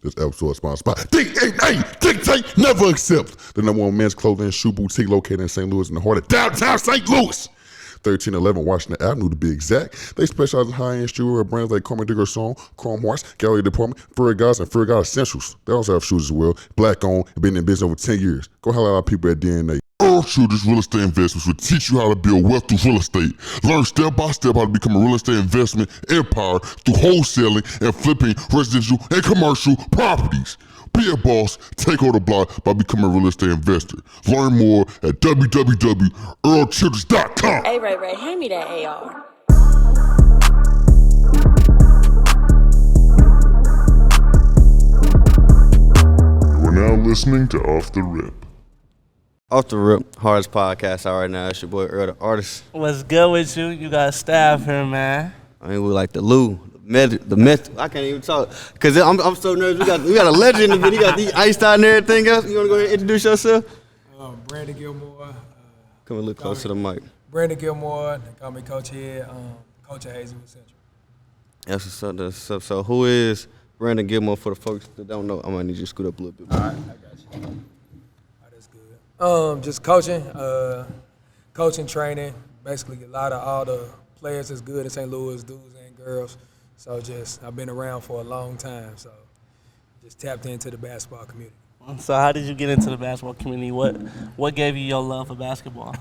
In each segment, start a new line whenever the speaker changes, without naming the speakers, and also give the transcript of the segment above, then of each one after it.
This episode is sponsored by DNA Dictate Never Accept, the #1 men's clothing and shoe boutique located in St. Louis in the heart of downtown St. Louis. 1311 Washington Avenue to be exact. They specialize in high-end streetwear brands like Carmen Digger Song, Chrome Hearts, Gallery Department, Fur Guys, and Fur God Essentials. They also have shoes as well. Black-owned and been in business over 10 years. Go holler at our people at DNA. Earl Children's Real Estate Investments will teach you how to build wealth through real estate. Learn step by step how to become a real estate investment empire through wholesaling and flipping residential and commercial properties. Be a boss, take over the block by becoming a real estate investor. Learn more at www.earlchildrens.com.
Hey, Ray, hand me that AR.
You are now listening to Off the Rip.
Off the Rip, hardest podcast out right now. It's your boy Earl The Artist.
What's good with you? You got staff here, man.
I mean, we like the Lou, the myth. I can't even talk because I'm so nervous. We got a legend in the video. You got the iced out and everything else. You want to go ahead and introduce yourself?
Brandon Gilmore.
Come a little close to the mic.
Brandon Gilmore. They call me Coach here. Coach at Hazelwood Central.
That's what's up. So who is Brandon Gilmore for the folks that don't know? I'm gonna need you to scoot up a little bit more.
All right, I got you. That's good. Just coaching, training. Basically, a lot of all the players that's good in St. Louis, dudes and girls. So I've been around for a long time. So just tapped into the basketball community.
So how did you get into the basketball community? What gave you your love for basketball?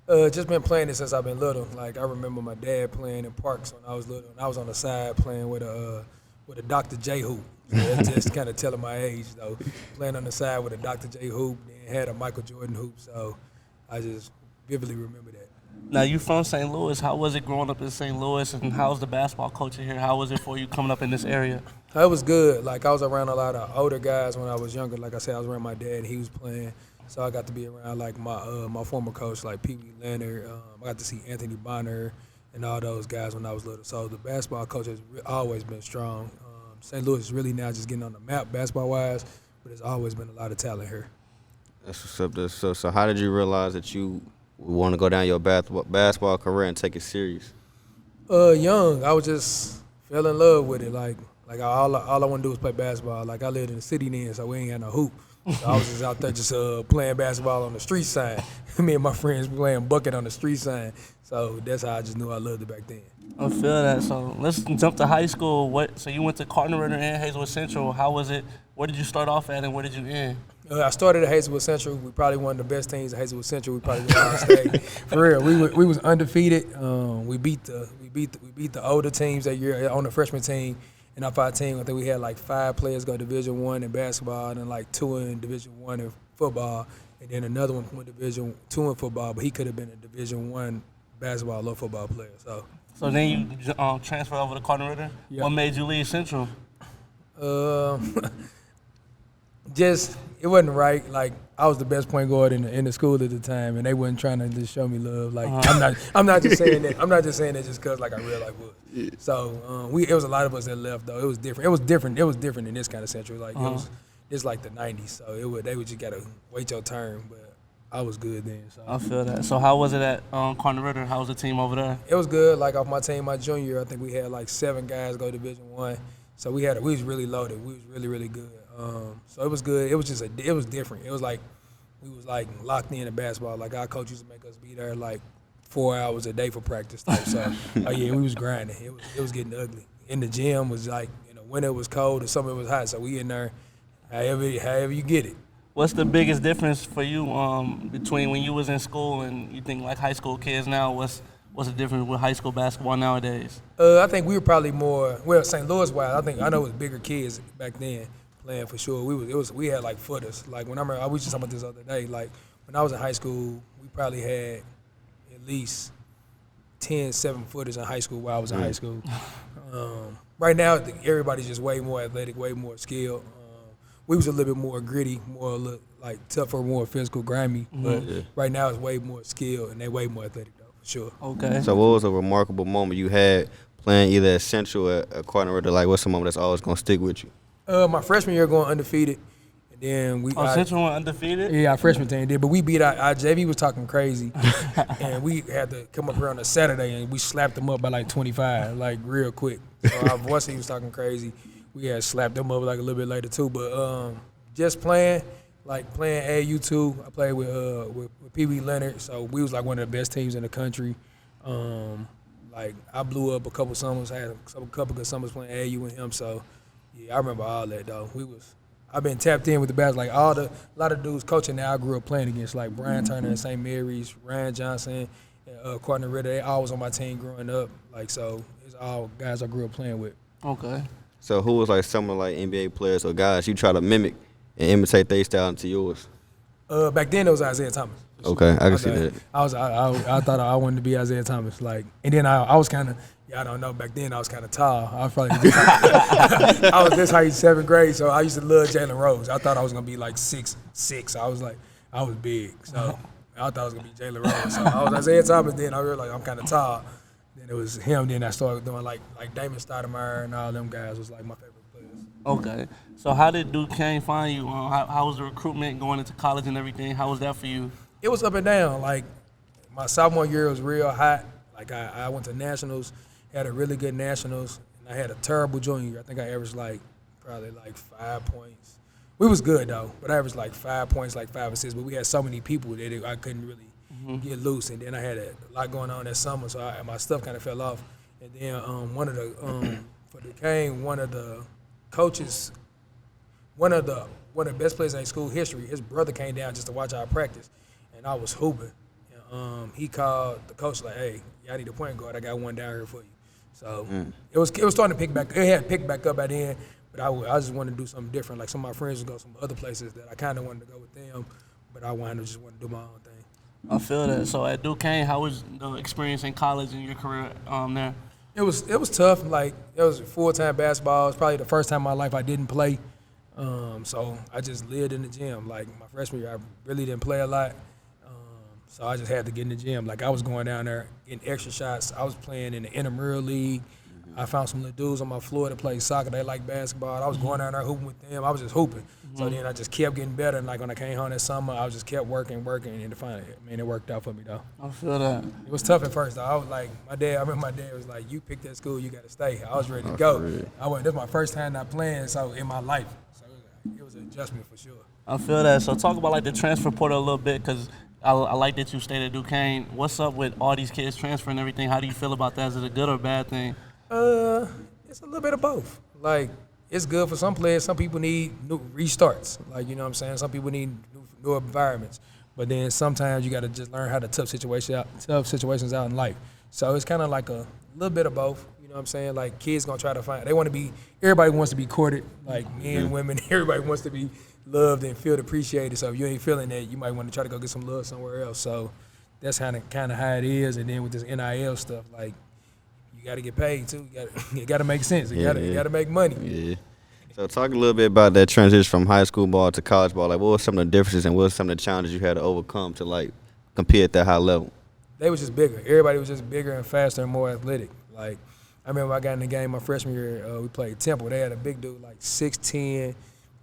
Just been playing it since I've been little. Like I remember my dad playing in parks when I was little, and I was on the side playing with a Dr. J hoop. So that's just kind of telling my age though. Playing on the side with a Dr. J hoop, then had a Michael Jordan hoop. So I just vividly remember that.
Now you from St. Louis. How was it growing up in St. Louis, and how's the basketball culture here? How was it for you coming up in this area?
It was good. Like I was around a lot of older guys when I was younger. Like I said, I was around my dad and he was playing. So I got to be around like my former coach, like Pee Wee Leonard. I got to see Anthony Bonner and all those guys when I was little. So the basketball culture has always been strong. St. Louis is really now just getting on the map basketball-wise, but there's always been a lot of talent here.
That's what's up. So how did you realize that you want to go down your basketball career and take it serious?
Young. I was just fell in love with it. Like all I want to do is play basketball. Like I lived in the city then, so we ain't had no hoop. So I was just out there just playing basketball on the street side. Me and my friends playing bucket on the street side. So that's how I just knew I loved it back then.
I feel that. So let's jump to high school. So you went to Cardinal Ritter and Hazelwood Central. How was it? Where did you start off at, and where did you end?
I started at Hazelwood Central. We probably one of the best teams at Hazelwood Central. We probably won our state. For real, we was undefeated. We beat the older teams that year on the freshman team. And off our team, I think we had like 5 players go Division I in basketball, and then like 2 in Division I in football, and then another one went Division II in football, but he could have been a Division I basketball or football player.
So then you transferred over to Cardinal Ritter?
Yep.
What made you leave Central?
Just it wasn't right. Like I was the best point guard in the school at the time, and they wasn't trying to just show me love. Like I'm not just saying that. I'm not just saying that just because like I real life would. Yeah. So it was a lot of us that left though. It was different. It was different in this kind of Central. Like it's like the '90s. So they would just gotta wait your turn. But I was good then. So.
I feel that. So how was it at Cardinal Ritter? How was the team over there?
It was good. Like off my team, my junior year, I think we had like 7 guys go Division I. So we was really loaded. We was really, really good. So it was good. It was just it was different. It was like we was like locked in basketball. Like our coach used to make us be there like 4 hours a day for practice type. So we was grinding. It was getting ugly. In the gym was like when it was cold and summer it was hot. So we in there however you get it.
What's the biggest difference for you between when you was in school and you think like high school kids now? What's the difference with high school basketball nowadays?
I think we were probably more St. Louis wise. I know it was bigger kids back then playing for sure. We had like footers. Like when I was just talking about this other day. Like when I was in high school, we probably had at least 10 7-footers in high school while I was in high school. Right now, everybody's just way more athletic, way more skilled. We was a little bit more gritty, more like tougher, more physical, grimy. But right now it's way more skilled and they way more athletic though, for sure.
Okay.
So what was a remarkable moment you had playing either at Central or at Cardinal Ritter? Like what's the moment that's always gonna stick with you?
My freshman year going undefeated. And then
Central went undefeated?
Yeah, our freshman team did. But we beat our JV was talking crazy. And we had to come up here on a Saturday and we slapped them up by like 25, like real quick. So our varsity was talking crazy. we had slapped them up like a little bit later too. But just playing AAU too. I played with Pee Wee Leonard, so we was like one of the best teams in the country. Like I blew up a couple summers, I had a couple good summers playing AAU with him. So yeah, I remember all that though. I've been tapped in with the best. Like a lot of dudes coaching that I grew up playing against, like Brian Turner at St. Mary's, Ryan Johnson, Courtney Ritter. They all was on my team growing up. Like so, it's all guys I grew up playing with.
Okay.
So who was like some of like NBA players or guys you try to mimic and imitate their style into yours?
Back then it was Isaiah Thomas.
Okay, I can see that.
I thought I wanted to be Isaiah Thomas. Like, and then I was kind of, I don't know. Back then I was kind of tall. I was probably I was this height, 7th grade. So I used to love Jalen Rose. I thought I was gonna be like 6'6". I was big. So I thought I was gonna be Jalen Rose. So I was Isaiah Thomas. Then I realized I'm kind of tall. Then it was him. Then I started doing like Damon Stoudemire and all them guys was like my favorite players.
Okay. So how did Duquesne find you? How was the recruitment going into college and everything? How was that for you?
It was up and down. Like my sophomore year was real hot. Like I went to nationals, had a really good nationals, and I had a terrible junior year. I think I averaged probably 5 points. We was good though, but I averaged 5 points, 5 assists. But we had so many people that I couldn't really get loose. And then I had a lot going on that summer, so my stuff kind of fell off. And then for Duquesne, one of the coaches, one of the best players in school history, his brother came down just to watch our practice. And I was hooping. And, he called the coach like, "Hey, I need a point guard. I got one down here for you." So it was starting to pick back. It had picked back up by then, but I just wanted to do something different. Like some of my friends would go some other places that I kind of wanted to go with them, but I just wanted to do my own thing.
I feel that. So at Duquesne, how was the experience in college and your career there?
It was tough. Like it was full-time basketball. It was probably the first time in my life I didn't play. So I just lived in the gym. Like my freshman year, I really didn't play a lot. So I just had to get in the gym. Like I was going down there getting extra shots. I was playing in the intramural league. I found some little dudes on my floor that played soccer. They like basketball. I was going down there hooping with them. I was just hooping. So then I just kept getting better. And like when I came home that summer, I just kept working, and finally, it worked out for me though.
I feel that.
It was tough at first though. I was like, I remember my dad was like, "You picked that school, you got to stay." I was ready to go. This was my first time not playing, so in my life. So it was an adjustment for sure.
I feel that. So talk about the transfer portal a little bit, because I like that you stayed at Duquesne. What's up with all these kids transferring and everything? How do you feel about that? Is it a good or bad thing?
It's a little bit of both. Like, it's good for some players. Some people need new restarts. Like, you know what I'm saying? Some people need new environments. But then sometimes you got to just learn how to tough situations out in life. So it's kind of like a little bit of both. You know what I'm saying? Like, kids going to try to find – everybody wants to be courted. Like, men, women, everybody wants to be loved and feel appreciated. So if you ain't feeling that, you might want to try to go get some love somewhere else. So that's kind of how it is. And then with this NIL stuff, like, you got to get paid too. You got to make sense. You got to make money.
Yeah. So talk a little bit about that transition from high school ball to college ball. Like, what were some of the differences and what were some of the challenges you had to overcome to compete at that high level?
They was just bigger. Everybody was just bigger and faster and more athletic. Like, I remember I got in the game my freshman year. We played Temple. They had a big dude, 6'10",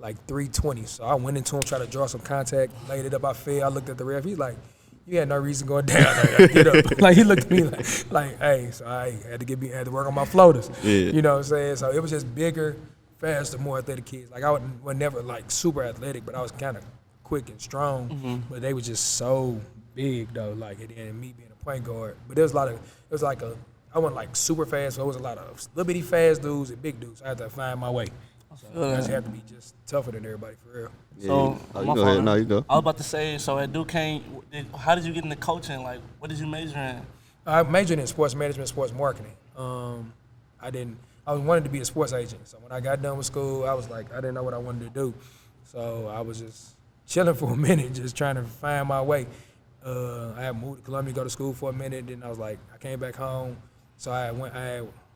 320. So I went into him, tried to draw some contact, laid it up. I fell. I looked at the ref. He's like, "You had no reason going down. Get up." He looked at me like, "Hey." So I had to work on my floaters. Yeah. You know what I'm saying? So it was just bigger, faster, more athletic kids. Like I was never super athletic, but I was kind of quick and strong. Mm-hmm. But they were just so big though. And me being a point guard. But I wasn't super fast. So it was a lot of little bitty fast dudes and big dudes. So I had to find my way. So I just had to be just tougher than everybody for real.
So
you go ahead. No, you go.
I was about to say, so at Duquesne, how did you get into coaching? Like, what did you major in?
I majored in sports management, sports marketing. I wanted to be a sports agent. So when I got done with school, I was like, I didn't know what I wanted to do. So I was just chilling for a minute, just trying to find my way. I had moved to Columbia to go to school for a minute. Then I was like, I came back home. So I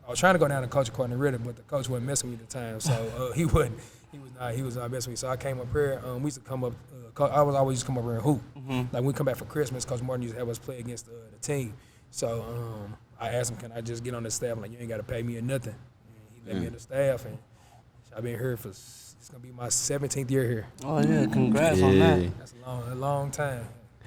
was trying to go down to Coach Courtney Ritter, but the coach wasn't messing with me at the time. So he was not messing with me. So I came up here. We used to come up. I was always used to come up here and hoop. Mm-hmm. Like when we come back for Christmas, Coach Martin used to have us play against the team. So I asked him, "Can I just get on the staff?" I'm like, "You ain't got to pay me or nothing." And he let me in the staff, and I've been here for. It's gonna be my 17th year here.
Oh yeah, congrats on that.
That's a long time.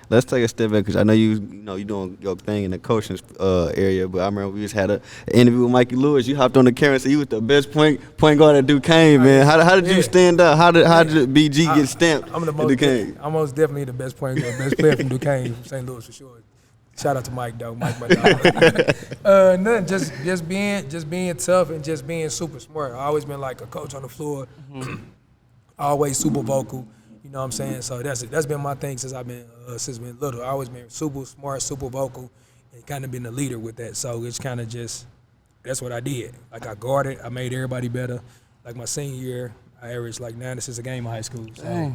let's take a step back because I know you doing your thing in the coaching area, but I remember we just had an interview with Mikey Lewis. You hopped on the camera and said you was the best point guard at Duquesne, man. How did you stand out? How did BG get stamped at Duquesne?
I'm most definitely the best player from Duquesne, from St. Louis for sure. Shout out to Mike though, Mike my dog. Nothing, just being tough and just being super smart. I always been like a coach on the floor, always super vocal. You know what I'm saying? So that's been my thing since been little. I always been super smart, super vocal, and kind of been a leader with that. So it's kind of just that's what I did. Like I guarded, I made everybody better. Like my senior year, I averaged like 9 assists a game in high school. So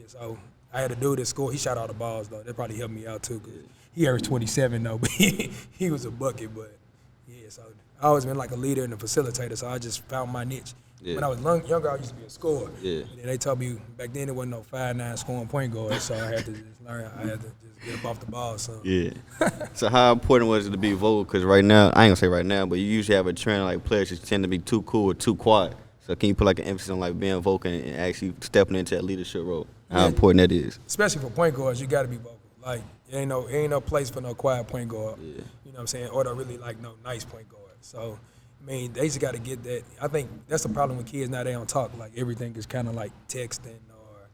so I had a dude that scored. He shot all the balls though. That probably helped me out too. Cause he averaged 27 though, but he was a bucket. But yeah, so I always been like a leader and a facilitator. So I just found my niche. Yeah. When I was younger, I used to be a scorer. Yeah. And then they told me back then there wasn't no 5'9" scoring point guard, so I had to just learn. I had to just get up off the ball. So. Yeah.
So how important was it to be vocal? Because right now, I ain't gonna say right now, but you usually have a trend like players just tend to be too cool or too quiet. So can you put like an emphasis on like being vocal and actually stepping into that leadership role? How important that is?
Especially for point guards, you got to be vocal. Like it ain't no place for no quiet point guard. Yeah. You know what I'm saying? Or don't really like no nice point guard. So. I mean, they just got to get that. I think that's the problem with kids now. They don't talk. Like everything is kind of like texting or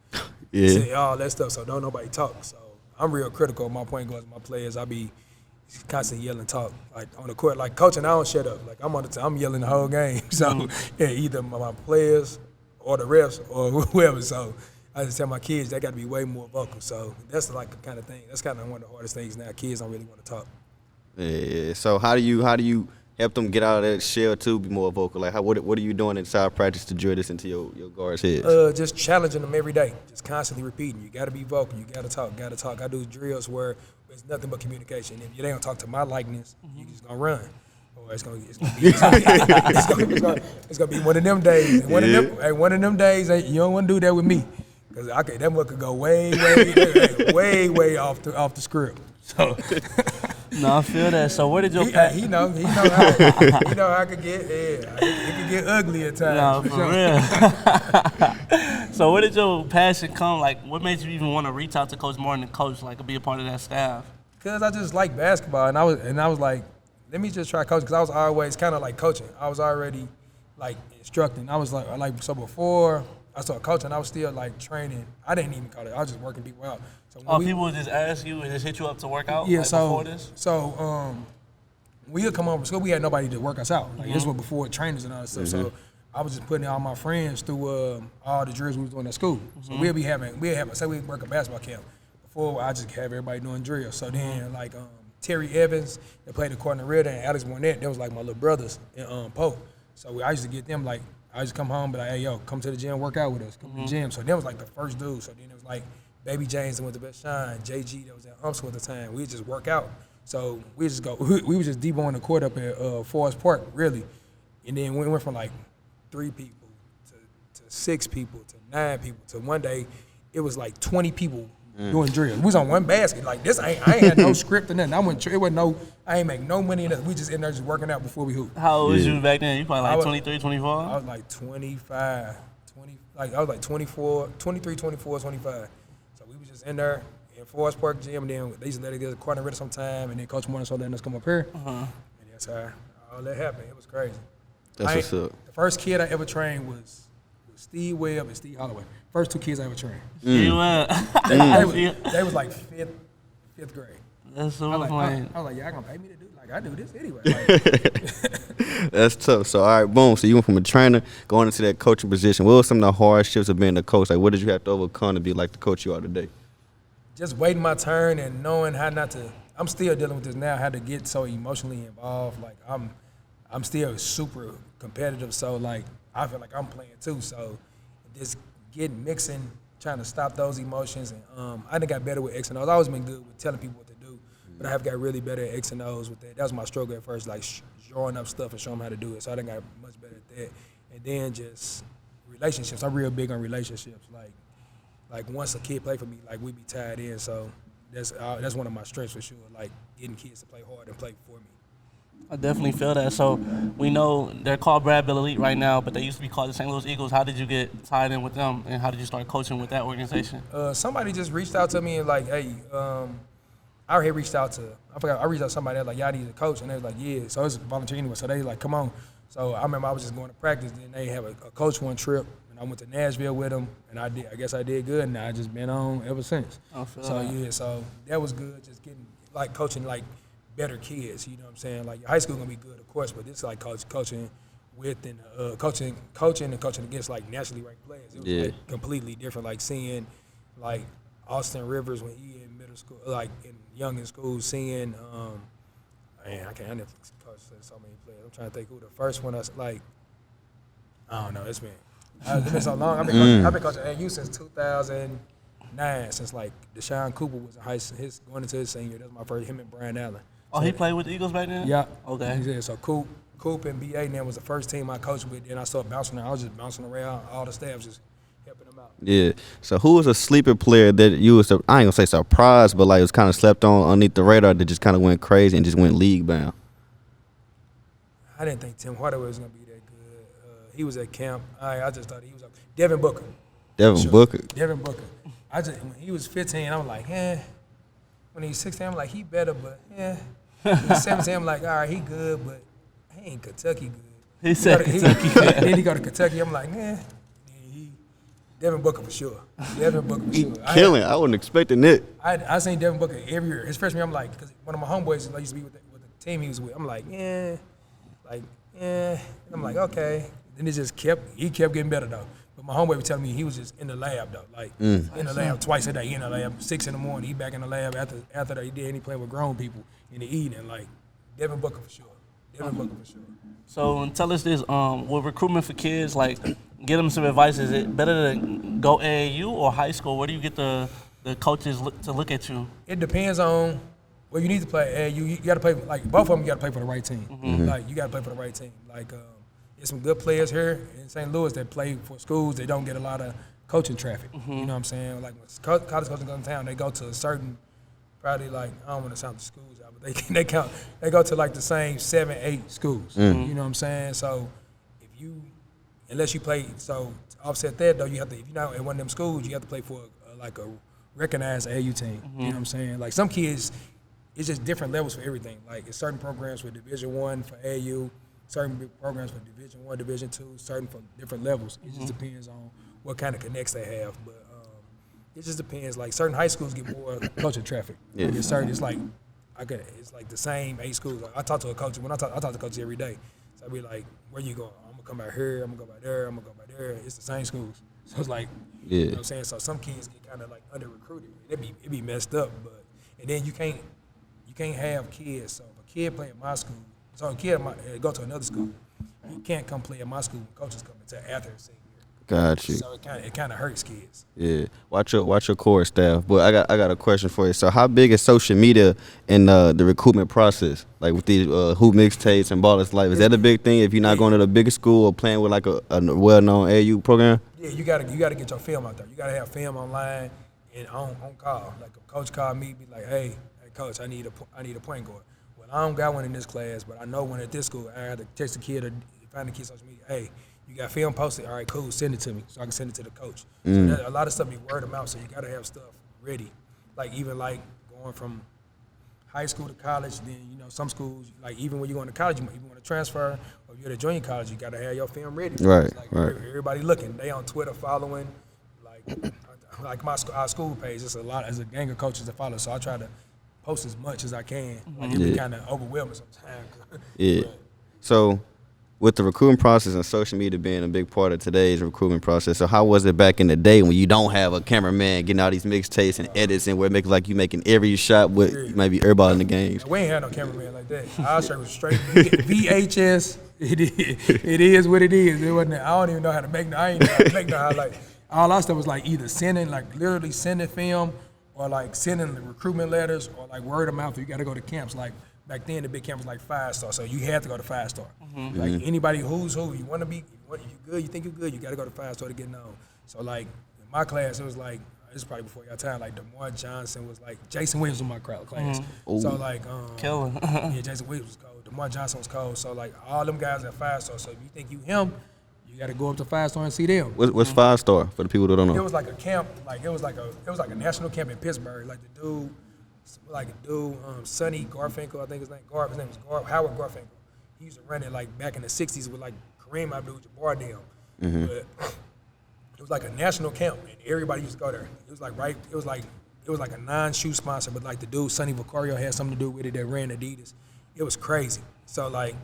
say all that stuff. So don't nobody talk. So I'm real critical of my point guards, my players. I be constantly yelling, talk. Like on the court, like coaching, I don't shut up. Like I'm yelling the whole game. So yeah, either my players or the refs or whoever. So I just tell my kids they got to be way more vocal. So that's like the kind of thing. That's kind of one of the hardest things now. Kids don't really want to talk.
Yeah. So how do you help them get out of that shell to be more vocal? Like, what are you doing inside practice to drill this into your guards' heads?
Just challenging them every day, just constantly repeating. You got to be vocal. You got to talk. I do drills where it's nothing but communication. If you don't talk to my likeness, you just gonna run, or it's gonna be one of them days. And one of them days, you don't want to do that with me, because that one could go way off the script. So.
No, I feel that. So where did your
he know how it could get. Yeah, it could get ugly at times.
No, for real. So where did your passion come? Like, what made you even want to reach out to Coach Martin and coach, like, be a part of that staff?
Cause I just like basketball, and I was like, let me just try coaching. Cause I was always kind of like coaching. I was already like instructing. I was like so before I started coaching, I was still like training. I didn't even call it. I was just working people out. So
people would just ask you and just hit you up to work out?
Yeah,
like before this?
So we would come home from school. We had nobody to work us out. Like this was before trainers and all that stuff. So I was just putting all my friends through all the drills we was doing at school. So we'd have say we'd work a basketball camp. Before I just have everybody doing drills. So then like Terry Evans, that played the corner rear, and Alex Barnett, they was like my little brothers in Poe. So I used to get them like, I used to come home, but like, hey, yo, come to the gym, work out with us. Come to the gym. So that was like the first dude. So then it was like Baby James that went to Best Shine, JG that was at Umps at the time. We just work out. So we just go, we was just deboing the court up at Forest Park, really. And then we went from like 3 people to 6 people to 9 people to one day it was like 20 people doing drills. We was on one basket. Like this, I ain't had no script or nothing. I ain't make no money in it. We just in there just working out before we hoop.
How old was you back then? You probably like 23, 24?
I was like 25, 20, like I was like 24, 23, 24, 25. So we was just in there in Forest Park gym, and then they used to let it get a corner ready sometime, and then Coach Morton started letting us come up here. And that's how all that happened. It was crazy.
That's what's up.
The first kid I ever trained was Steve Webb and Steve Holloway. First 2 kids I ever trained.
Steve Webb.
They was like fifth grade.
That's so funny.
I was like, y'all gonna pay me to do like I do this anyway. Like,
that's tough. So all right, boom. So you went from a trainer going into that coaching position. What were some of the hardships of being a coach? Like, what did you have to overcome to be like the coach you are today?
Just waiting my turn and knowing how not to. I'm still dealing with this now. How to get so emotionally involved. Like I'm still super competitive. So like I feel like I'm playing too. So just mixing, trying to stop those emotions. And I done got better with X and O's. I've always been good with telling people what to do, but I have got really better at X and O's with that. That was my struggle at first, like drawing up stuff and showing them how to do it. So I done got much better at that. And then just relationships. I'm real big on relationships. Like once a kid play for me, like we be tied in. So that's one of my strengths for sure. Like getting kids to play hard and play for me.
I definitely feel that. So we know they're called Brad Bill Elite right now, but they used to be called the St. Louis Eagles. How did you get tied in with them, and how did you start coaching with that organization?
Somebody just reached out to me and like, hey, I had reached out to, I reached out to somebody that like, y'all need a coach, and they was like, yeah. So it's volunteer anyway. So they like, come on. So I remember I was just going to practice, then they have a coach one trip, and I went to Nashville with them, and I guess I did good, and I just been on ever since. So that was good, just getting like coaching like better kids. You know what I'm saying? Like your high school gonna be good, of course, but this is like coaching with and coaching against like nationally ranked players. It was like completely different. Like seeing like Austin Rivers when he in middle school, like in young in school, seeing I never coached so many players. I'm trying to think who the first one I was like. I don't know. It's been so long. I've been coaching AU since 2009. Since like Deshaun Cooper was in going into his senior. That was my first. Him and Brian Allen.
Oh, he played with the Eagles back then?
Yeah.
Okay.
Yeah, so Coop and BA then was the first team I coached with. Then I started bouncing around. I was just bouncing around. All the staff just helping them out.
Yeah. So who was a sleeper player that you was, I ain't gonna say surprised, but like was kind of slept on underneath the radar that just kind of went crazy and just went league bound?
I didn't think Tim Hardaway was gonna be that good. He was at camp. I just thought he was up. Devin Booker.
Devin Booker.
When he was 15, I was like, When he's 16, I'm like, he better, but When he's 17, I'm like, all right, he good, but he ain't Kentucky good.
He said Kentucky.
Then he go to Kentucky. I'm like, Devin Booker for sure.
Killing. I wasn't expecting it.
I seen Devin Booker every year. His freshman year, I'm like, because one of my homeboys used to be with the team he was with. I'm like, And I'm like, okay. Then he kept getting better though. But my homeboy was telling me he was just in the lab though, like in the lab twice a day. He in the lab 6 in the morning. He back in the lab after that he did. And he playing with grown people in the evening. Like Devin Booker for sure.
So tell us this, with recruitment for kids, like get them some advice. Is it better to go AAU or high school? Where do you get the coaches to look at you?
It depends on where you need to play. AAU, you got to play, like both of them, you got to play for the right team.
Mm-hmm.
Like you got to play for the right team. Like there's some good players here in St. Louis that play for schools. They don't get a lot of coaching traffic.
Mm-hmm.
You know what I'm saying? Like when college coaches come to town, they go to a certain, probably like, I don't want to sound the schools out, but they go to like the same 7, 8 schools. You know what I'm saying? So unless you play, so to offset that though, you have to, if you're not at one of them schools, you have to play for a recognized AAU team. You know what I'm saying? Like some kids, it's just different levels for everything. Like it's certain programs for Division I for AAU, certain programs for Division I, Division II, certain for different levels. It just depends on what kind of connects they have. But it just depends. Like certain high schools get more coaching traffic.
Yeah.
Like it's like the same 8 schools. Like I talk to a coach. When I talk to coaches every day. So I be like, where you going? I'm gonna come out here. I'm gonna go by there. I'm gonna go by there. It's the same schools. So it's like, you know what I'm saying? So some kids get kind of like under recruited. It be messed up. And then you can't have kids. So if a kid play at my school, so a kid go to another school, he can't come play at my school when coaches come until after his senior year.
Got you.
So it kind of hurts kids.
Yeah, watch your core staff. But I got a question for you. So how big is social media in the recruitment process? Like with these hoop mixtapes and Ballers Life, is that a big thing if you're not going to the bigger school or playing with like a well-known AU program?
Yeah, you gotta get your film out there. You gotta have film online and on call. Like a coach called me, be like, hey coach, I need a point guard. Well, I don't got one in this class, but I know one at this school. I had to text the kid or find the kid social media. Hey, you got film posted? All right, cool. Send it to me so I can send it to the coach. So a lot of stuff be word of mouth, so you got to have stuff ready. Like even like going from high school to college, then some schools, like even when you go into college, you want to transfer, or you're at a junior college, you got to have your film ready.
Right,
right. Everybody looking. They on Twitter following, like our school page. It's a gang of coaches that follow. So I try to post as much as I can. Like it be kind of overwhelming sometimes.
Yeah. So with the recruiting process and social media being a big part of today's recruitment process, so how was it back in the day when you don't have a cameraman getting all these mixtapes and edits and where it makes like you making every shot with maybe everybody in the games?
We ain't had no cameraman like that. Our shirt was straight VHS. It is what it is. It wasn't. I don't even know how to make. I ain't know how to make no highlight. All our stuff was like either literally sending film, or like sending the recruitment letters, or like word of mouth. You got to go to camps. Like back then, the big camp was like 5-star, so you had to go to 5-star. Like anybody who's who, you want to be, you good, you think you're good, you got to go to 5-star to get known. So like my class, it was like, this is probably before your time, like DeMar Johnson was like, Jason Williams was my class. So like,
Killer.
yeah, Jason Williams was cold. DeMar Johnson was cold. So like, all them guys at 5-star. So if you think you him, you got to go up to 5-star and see them.
What's 5-star for the people that don't know?
It was like a camp, like it was like a national camp in Pittsburgh. Like the dude, Sonny Garfinkel, I think his name was Howard Garfinkel. He used to run it like back in the '60s with like Kareem Abdul-Jabbar them. But it was like a national camp, and everybody used to go there. It was like a non-shoe sponsor, but like the dude Sonny Vaccaro had something to do with it that ran Adidas. It was crazy. So like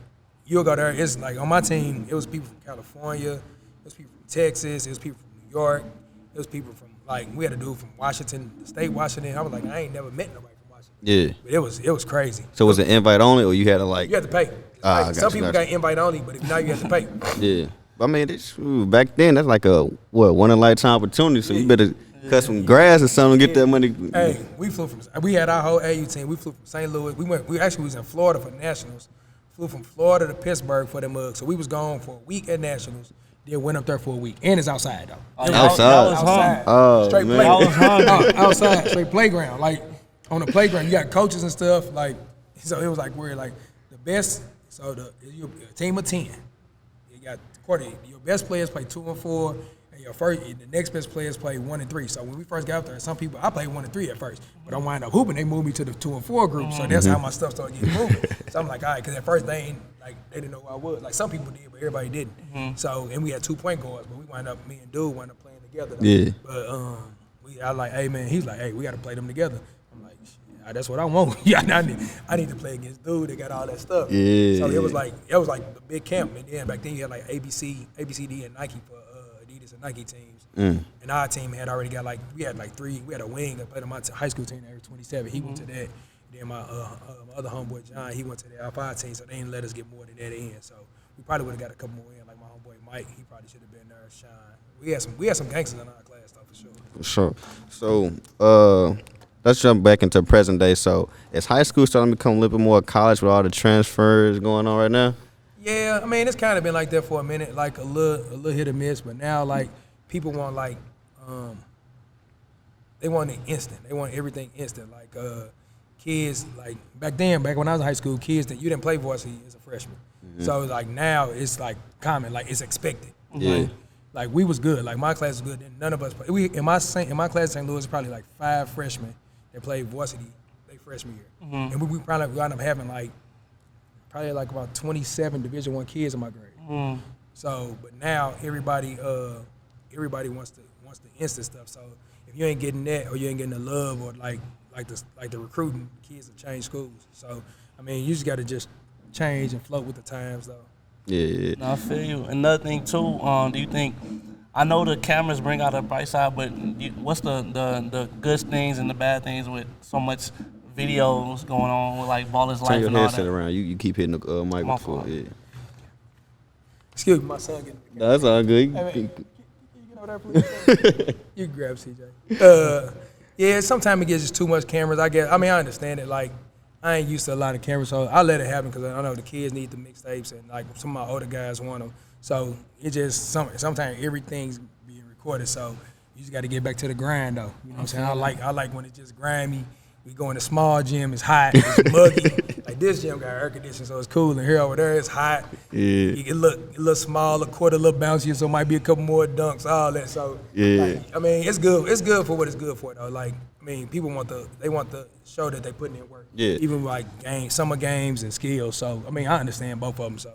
you'll go there. It's like on my team, it was people from California, it was people from Texas, it was people from New York, it was people from like we had a dude from Washington, State Washington. I was like, I ain't never met nobody from Washington.
Yeah.
But it was crazy.
So was it invite only, or you had to like?
You had to pay. Some people got invite only, but now you have to pay.
Yeah. I mean, back then that's like a one in a lifetime opportunity. So you better cut some grass or something, get that money.
Hey, we had our whole AU team. We flew from St. Louis. We actually was in Florida for Nationals. Flew from Florida to Pittsburgh for the mug. So we was gone for a week at Nationals. Then went up there for a week, and it's outside though.
Outside. Oh,
Straight
man.
playground. Outside, straight playground. Like on the playground, you got coaches and stuff. Like so, it was like we're like the best. So your team of 10. You got your best players play 2 and 4, and the next best players play 1 and 3. So when we first got out there, some people I played 1 and 3 at first, but I wind up hooping. They moved me to the 2 and 4 group, so that's how my stuff started getting moved. So I'm like, all right, because at first they didn't know who I was. Like some people did, but everybody didn't. So and we had 2 point guards, but me and Dude wound up playing together.
Yeah.
But I like, hey man, he's like, hey, we got to play them together. I'm like, that's what I want. Yeah, I need to play against Dude. They got all that stuff.
Yeah.
So it was like the big camp, and then back then you had like ABCD, and Nike for Adidas and Nike teams. And our team had already got like we had a wing that played on my high school team. They were 27. He went to that. Then my other homeboy John, he went to the Alpha team, so they didn't let us get more than that in. So we probably would have got a couple more in. Like my homeboy Mike, he probably should have been there. Shine. We had some gangsters in our class though for sure.
For sure. So let's jump back into present day. So is high school starting to become a little bit more college with all the transfers going on right now?
Yeah, I mean it's kind of been like that for a minute, like a little hit or miss. But now like people want they want it instant. They want everything instant. Like kids like back when I was in high school, kids that you didn't play varsity as a freshman. So like now it's like common, like it's expected.
Yeah.
Like we was good. Like my class was good. And none of us played. In my class in St. Louis, probably like 5 freshmen that played varsity their freshman year. And we probably wound up having probably about 27 Division I kids in my grade. So, but now everybody wants the instant stuff. So if you ain't getting that, or you ain't getting the love, or like the recruiting, kids have changed schools. So I mean, you just got to just change and float with the times, though.
Yeah.
No, I feel you. Another thing too, do you think? I know the cameras bring out the bright side, but what's the good things and the bad things with so much videos going on with like Baller's Life
Turn your
and all
headset
that?
around. You keep hitting the mic
My
before.
fault.
Yeah.
Excuse me, my son getting the
No, that's all good.
Hey, man, can you get over there, please? You can grab CJ. Yeah, sometimes it gets just too much cameras. I guess. I mean, I understand it. Like, I ain't used to a lot of cameras, so I let it happen because I know the kids need the mixtapes, and like some of my older guys want them. So it just sometimes everything's being recorded. So you just got to get back to the grind, though. You know what I'm saying? I like when it's just grimy. We go in the small gym, it's hot, it's muggy. Like this gym got air conditioning, so it's cool. And here over there, it's hot.
Yeah.
It look small, a court a little bouncy, so it might be a couple more dunks, all that. So
Yeah.
like, I mean, it's good. It's good for what it's good for, though. Like, I mean, people want the show that they putting in work.
Yeah.
Even like summer games and skills. So I mean, I understand both of them. So.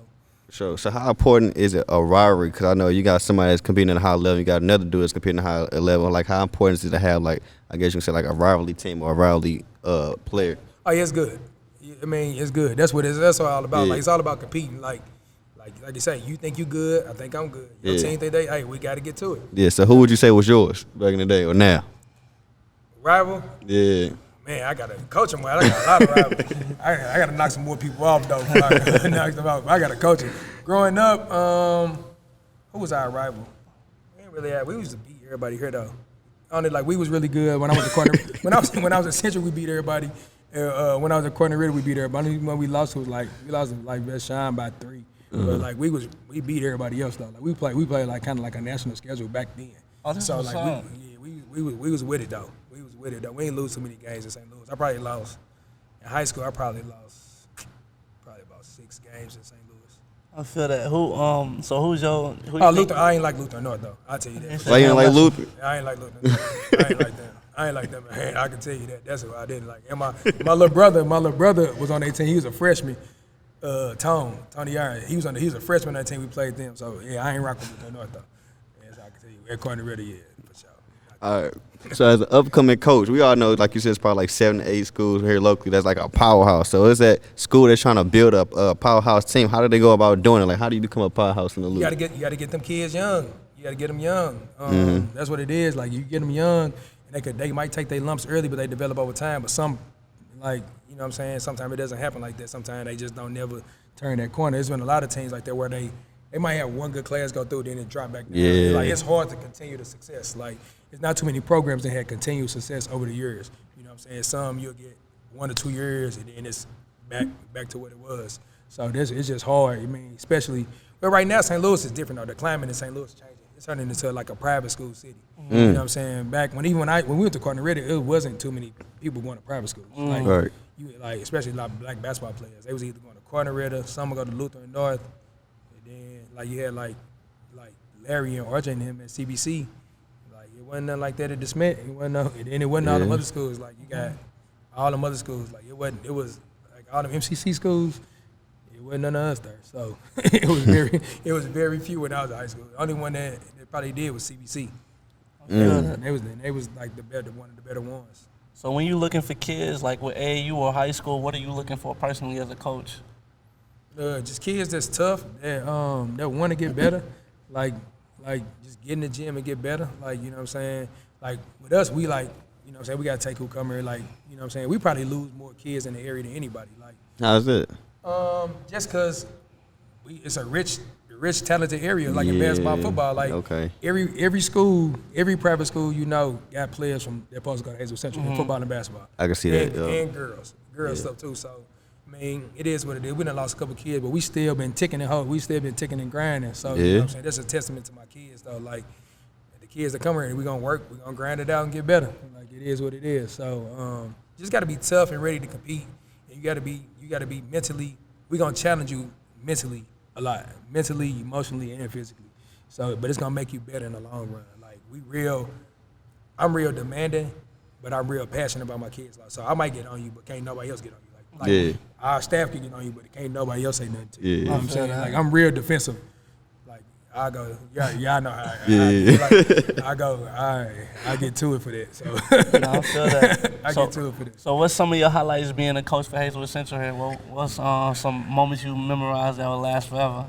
Sure. So how important is it a rivalry? Because I know you got somebody that's competing at a high level, you got another dude that's competing at a high level. Like, how important is it to have, like, I guess you can say, like, a rivalry team or a rivalry player?
Oh, yeah, it's good. I mean, it's good. That's what it's all about.
Yeah.
Like, it's all about competing. Like you say, you think you good, I think I'm good. Your team think hey, we got to get to it.
Yeah. So who would you say was yours back in the day or now?
Rival?
Yeah.
Man, I got to coach them. I got a lot of rivals. I got to knock some more people off, though. I knock them out. I got to coach them. Growing up, who was our rival? We used to beat everybody here, though. Only like we was really good when I was a corner. when I was at Central, we beat everybody. When I was at Corner Ritter, we beat everybody. When we lost, we lost like Best Shine by 3. But like we beat everybody else though. Like we played like kind of like a national schedule back then.
Oh, that's
So
what's
like
up.
we was with it though. We was with it though. We ain't lose too many games in St. Louis. I probably lost in high school. I probably lost about 6 games in St. Louis.
I feel that. So who's your? Who
Oh,
you think-
Luther. I ain't like Luther North though. I'll tell you that.
Why you ain't like Luther?
I ain't like Luther North. I ain't like them. I ain't like them. I can tell you that. That's what I didn't like. And my little brother was on that team. He was a freshman. Tony Iron. He was a freshman on that team. We played them. So yeah, I ain't rocking with Luther North though. Yes, I can tell you. At Corner Ready, yeah, for sure.
All right. So as an upcoming coach, we all know, like you said, it's probably like 7 to 8 schools here locally. That's like a powerhouse. So it's that school that's trying to build up a powerhouse team. How do they go about doing it? Like, how do you become a powerhouse in the league?
You gotta get them kids young. You gotta get them young. That's what it is. Like you get them young, and they might take their lumps early, but they develop over time. But some, like you know what I'm saying, sometimes it doesn't happen like that. Sometimes they just don't never turn that corner. There's been a lot of teams like that where they might have one good class go through, then it drop back down.
Yeah.
Like it's hard to continue the success. Like it's not too many programs that had continued success over the years. You know what I'm saying? Some you'll get 1 or 2 years, and then it's back to what it was. So it's just hard. I mean, especially, but right now St. Louis is different though. The climate in St. Louis is changing. It's turning into like a private school city. You know what I'm saying? Back when we went to Corner Ready, it wasn't too many people going to private schools.
Right.
Like especially a lot of black basketball players. They was either going to Corner Ready, some would go to Luther and North, and then like you had like Larry and RJ and him at CBC. Like it wasn't nothing like that at DeSmet. It wasn't all the other schools. Like you got all the other schools. Like it was like all the MCC schools. It wasn't none of us there. So it was very few when I was in high school. The only one that probably did was CBC. And they was like one of the better ones.
So when you looking for kids like with AAU or high school, what are you looking for personally as a coach?
Just kids that's tough, that want to get better, like just get in the gym and get better. Like, you know what I'm saying? Like with us, we like, you know what I'm saying, we gotta take who come here, like, you know what I'm saying, we probably lose more kids in the area than anybody. Like
How's it?
just cause it's a rich, talented area, like in basketball, football. Like every school, every private school, you know, got players from that supposed to go to Hazel Central in football and basketball.
I can see that.
And girls stuff too. So I mean, it is what it is. We done lost a couple kids, but we still been ticking and hope. We still been ticking and grinding. So you know what I'm saying, that's a testament to my kids though. Like the kids that come here, we gonna work, we gonna grind it out and get better. Like it is what it is. So just gotta be tough and ready to compete. And you gotta be mentally. We gonna challenge you mentally a lot, mentally, emotionally, and physically. So, but it's gonna make you better in the long run. Like I'm real demanding, but I'm real passionate about my kids. Like, so I might get on you, but can't nobody else get on you. Like our staff can get on you, but can't nobody else say nothing to you. You know what I'm saying? Like I'm real defensive. Like I go, y'all know how I go. I get to it for that. So
I feel that.
I get to it for that.
So what's some of your highlights being a coach for Hazelwood Central here? What's some moments you memorized that will last forever?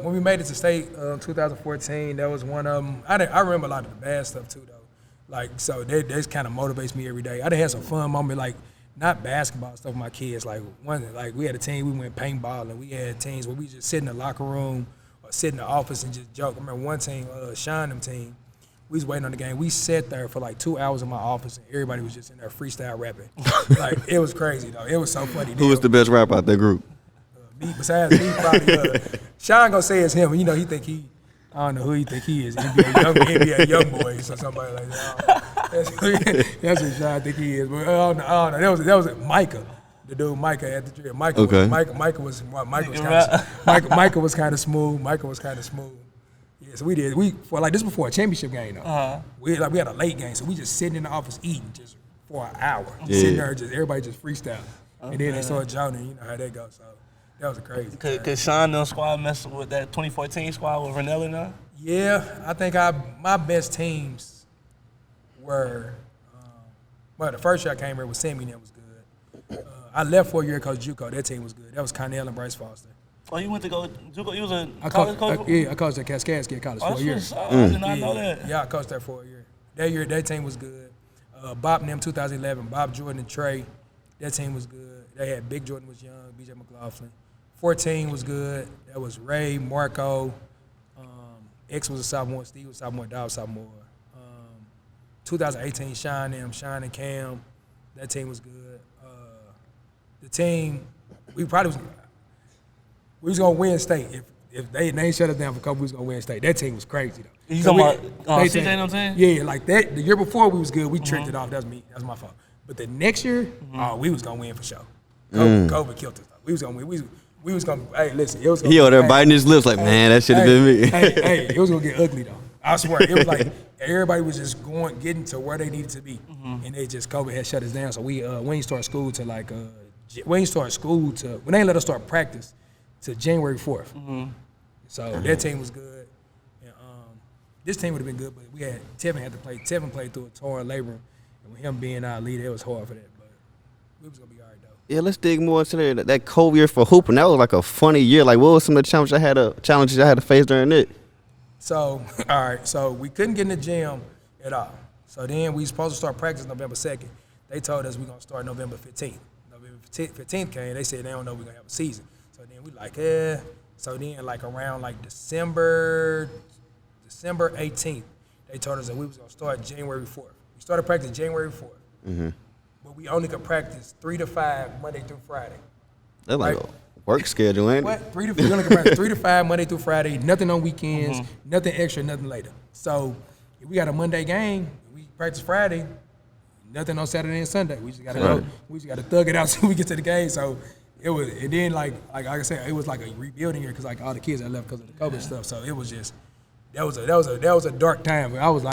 When we made it to state 2014, that was one of them. I remember a lot of the bad stuff too though. Like so that kind of motivates me every day. I done had some fun moments, like not basketball stuff with my kids. Like we had a team, we went paintball, and we had teams where we just sit in the locker room or sit in the office and just joke. I remember one team, Sean them team, we was waiting on the game. We sat there for like 2 hours in my office, and everybody was just in there freestyle rapping. Like it was crazy though. It was so funny.
Who was the best rapper out that group?
Me, besides me, probably Sean gonna say it's him. You know, I don't know who he think he is. NBA young boys or somebody like that. That's what Sean think he is. But I don't know. That was Micah, the dude Micah at the gym. Micah was kind of smooth. Micah was kind of smooth. Yeah, so we for like this before a championship game though. We had a late game, so we just sitting in the office eating just for an hour, sitting there just everybody just freestyle, and then they started joning. You know how that goes. So that was crazy.
Could Sean and squad mess with that 2014 squad with Vernelli now?
Yeah, I think my best teams were. Well, the first year I came here with Sammy, that was good. I left for a year because JUCO. That team was good. That was Connell and Bryce Foster.
Oh, you went to go JUCO? You was a college coach?
I coached at Cascade College for a year.
I did not know that.
Yeah, I coached there for a year. That year, that team was good. Bob and them, 2011. Bob, Jordan, and Trey. That team was good. They had Big Jordan was young. B.J. McLaughlin. 14 was good. That was Ray, Marco. X was a sophomore. Steve was a sophomore. Dow was a sophomore. 2018, Sean and Cam. That team was good. The team, we was gonna win state. If if they ain't shut us down for a couple, we was gonna win state. That team was crazy though.
You
So
talking about
they
CJ, you know what I'm saying?
Yeah, like that. The year before we was good. We tricked it off. That's me. That's my fault. But the next year, we was gonna win for sure. COVID killed us. Though. We was gonna win. We was gonna. Hey, listen. It was. Gonna
He over there
hey,
biting his lips like, man, that should have been me.
hey, it was gonna get ugly though. I swear, it was like everybody was just getting to where they needed to be, and they just COVID had shut us down. So we ain't start school to like when they ain't let us start practice to January 4th. So that team was good, and this team would have been good, but we had Tevin had to play. Tevin played through a torn labrum, and with him being our leader, it was hard for that. But we was gonna be all right though.
Yeah, let's dig more into that COVID year for hooping. That was like a funny year. Like, what was some of the challenges I had to face during it?
So, all right, so we couldn't get in the gym at all. So then we supposed to start practice November 2nd. They told us we're going to start November 15th. November 15th came, they said they don't know we're going to have a season. So then we like, So then like around like December 18th, they told us that we was going to start January 4th. We started practice January 4th. But we only could practice 3 to 5 Monday through Friday.
That's like a work schedule, ain't it?
What? 3 to 5 Monday through Friday, nothing on weekends, nothing extra, nothing later. So if we got a Monday game, we practice Friday, nothing on Saturday and Sunday. We just gotta go. We just gotta thug it out till we get to the game. So it was, and then like I said, it was like a rebuilding year because like all the kids had left because of the COVID stuff. So it was just that was a dark time. I was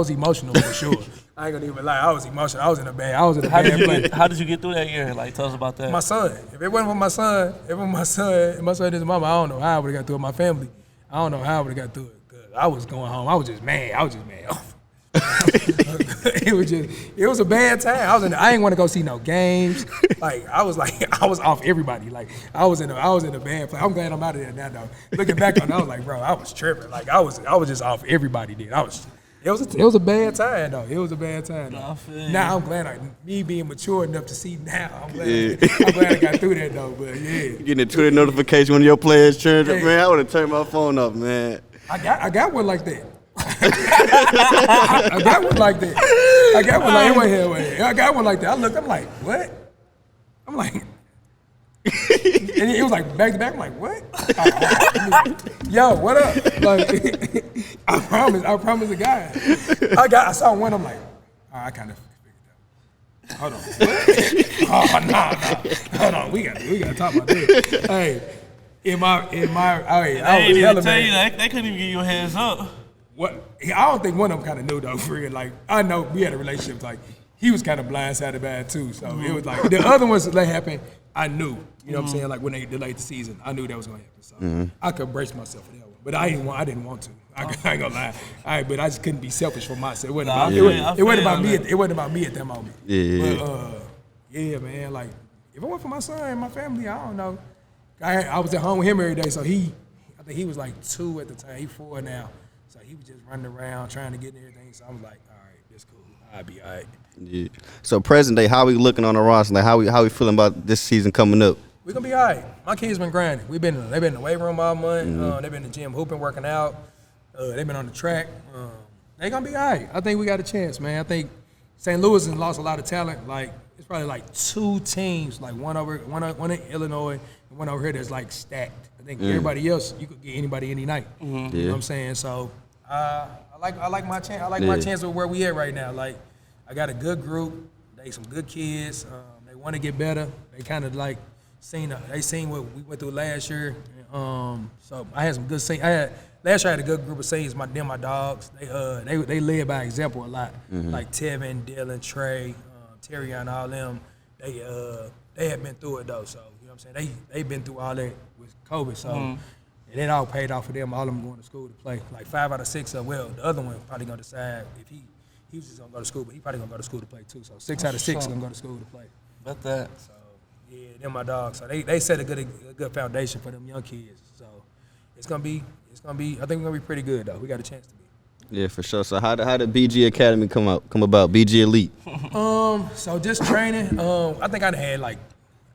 emotional for sure. I ain't gonna even lie. I was emotional. I was in a bad place.
How did you get through that year? Like, tell us about that.
My son. If it wasn't for my son, and his mama, I don't know how I would have got through it. My family, I don't know how I would have got through it. Cause I was going home. I was just mad. It was a bad time. I ain't want to go see no games. I was off everybody. Like I was in a bad place. I'm glad I'm out of there now though. Looking back on it, I was like, bro, I was tripping. Like I was just off everybody. It was a bad time though. It was a bad time though. Now I'm glad me being mature enough to see now. I'm glad I got through that though. But yeah,
getting a Twitter notification when your players turned up, man. I would have turned my phone off, man.
I got one like that. I got one like that. I got one like that. I looked. I'm like, what? I'm like, and it was like back to back. I'm like, what? Yo, what up? Like, I promise the guy. I saw one. I'm like, I kind of figured it out. Hold on. What? Oh no. Hold on. We gotta talk about this. Hey, I was hella mad.
They couldn't even give you a heads up.
What? I don't think one of them kind of knew though. For real. Like I know we had a relationship. Like he was kind of blindsided by it too. So it was like the other ones that happened. I knew. You know what I'm saying? Like when they delayed the season, I knew that was gonna happen. So I could brace myself for that one. But I didn't want to. I ain't gonna lie. But I just couldn't be selfish for myself. It wasn't about me. It wasn't about me at that moment.
Yeah.
But yeah, man. Like if it weren't for my son and my family, I don't know. I was at home with him every day. So I think he was like 2 at the time. He's 4 now. So he was just running around trying to get everything. So I was like, all right, that's cool. I'll be all right.
Yeah. So present day, how we looking on the roster? Like how we feeling about this season coming up?
We're gonna be all right. My kids been grinding. They've been in the weight room all month. They've been in the gym hooping, working out. They've been on the track. They gonna be all right. I think we got a chance, man. I think St. Louis has lost a lot of talent. Like it's probably like 2 teams, like one in Illinois and one over here that's like stacked. I think everybody else, you could get anybody any night. You know what I'm saying? So I like my chance. I like my chance with where we at right now. Like I got a good group. They some good kids. They want to get better. They kind of like seen what we went through last year. So I had some good seniors. Last year I had a good group of seniors. My dogs. They led by example a lot. Like Tevin, Dylan, Trey, Terry, and all them. They had been through it though. So you know what I'm saying. They've been through all that with COVID. So and it all paid off for them. All of them going to school to play. Like 5 out of 6. Well, the other one probably gonna decide if he was just gonna go to school, but he probably gonna go to school to play too. So 6 out of 6 gonna go to school to play.
Bet that.
So yeah, they're my dogs. So they set a good foundation for them young kids. So it's gonna be. I think we're gonna be pretty good though. We got a chance to be.
Yeah, for sure. So how did BG Academy come about? BG Elite.
So just training. I think I had like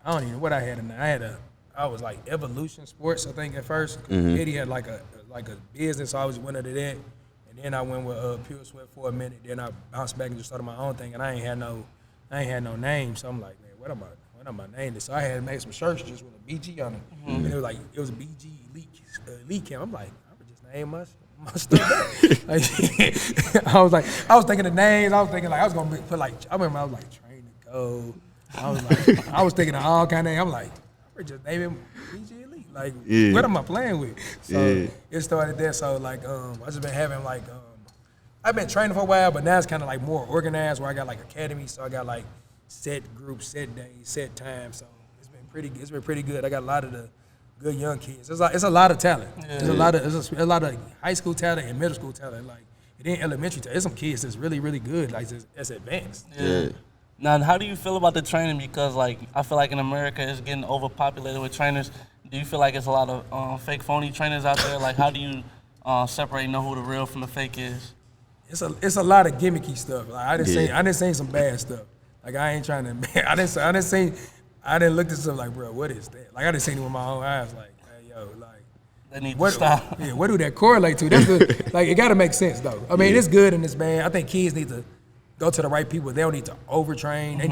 I don't even know what I had in there. I was like Evolution Sports, I think at first. Eddie had like a business, so I was went into that. And then I went with Pure Sweat for a minute. Then I bounced back and just started my own thing. And I ain't had no name. So I'm like, man, what am know my name is. So I had made some shirts just with a BG on it, and it was a BG elite camp. I'm like, I would just name my stuff. Like, I was thinking the names. I was thinking like I was gonna put like I remember I was like Train to Go. I was thinking of all kind of names. I'm like, I would just name him BG Elite. Like, what am I playing with? So it started there. So like I just been having like I've been training for a while, but now it's kind of like more organized where I got like academy. So I got like set groups, set days, set times. So it's been pretty good. I got a lot of the good young kids. It's a lot of talent. Yeah. There's a lot of high school talent and middle school talent. Like it ain't elementary talent. There's some kids that's really, really good. Like it's advanced.
Yeah. Now, how do you feel about the training? Because like I feel like in America it's getting overpopulated with trainers. Do you feel like it's a lot of fake, phony trainers out there? Like how do you separate and know who the real from the fake is?
It's a lot of gimmicky stuff. Like I didn't say some bad stuff. Like I ain't trying to. I didn't look this up like, bro, what is that? Like I didn't see it with my own eyes. Like, hey, yo, like.
They need to stop.
Yeah, what do that correlate to? That's good. Like it got to make sense though. I mean, it's good in this band. I think kids need to go to the right people. They don't need to overtrain. They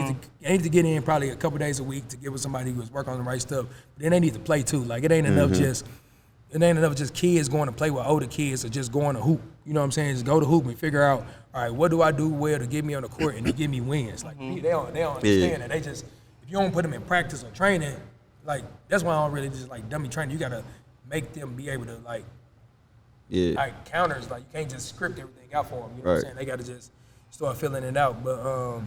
need to get in probably a couple days a week to get with somebody who's working on the right stuff. But then they need to play too. Like it ain't enough just kids going to play with older kids or just going to hoop. You know what I'm saying? Just go to hoop and figure out, all right, what do I do well to get me on the court and to give me wins? Like they don't understand that. They just if you don't put them in practice or training, like that's why I don't really just like dummy training. You gotta make them be able to like counters. Like you can't just script everything out for them. You know what I'm saying? They gotta just start filling it out. But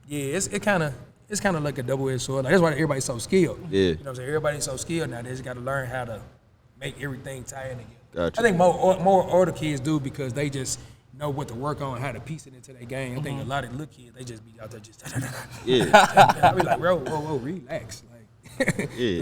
it's kind of like a double-edged sword. Like that's why everybody's so skilled. Yeah. You know what I'm saying? Everybody's so skilled now. They just gotta learn how to make everything tie in together. Gotcha. I think more older kids do because they just know what to work on, how to piece it into their game. I think a lot of little kids, they just be out there just I be like, whoa, relax. Like,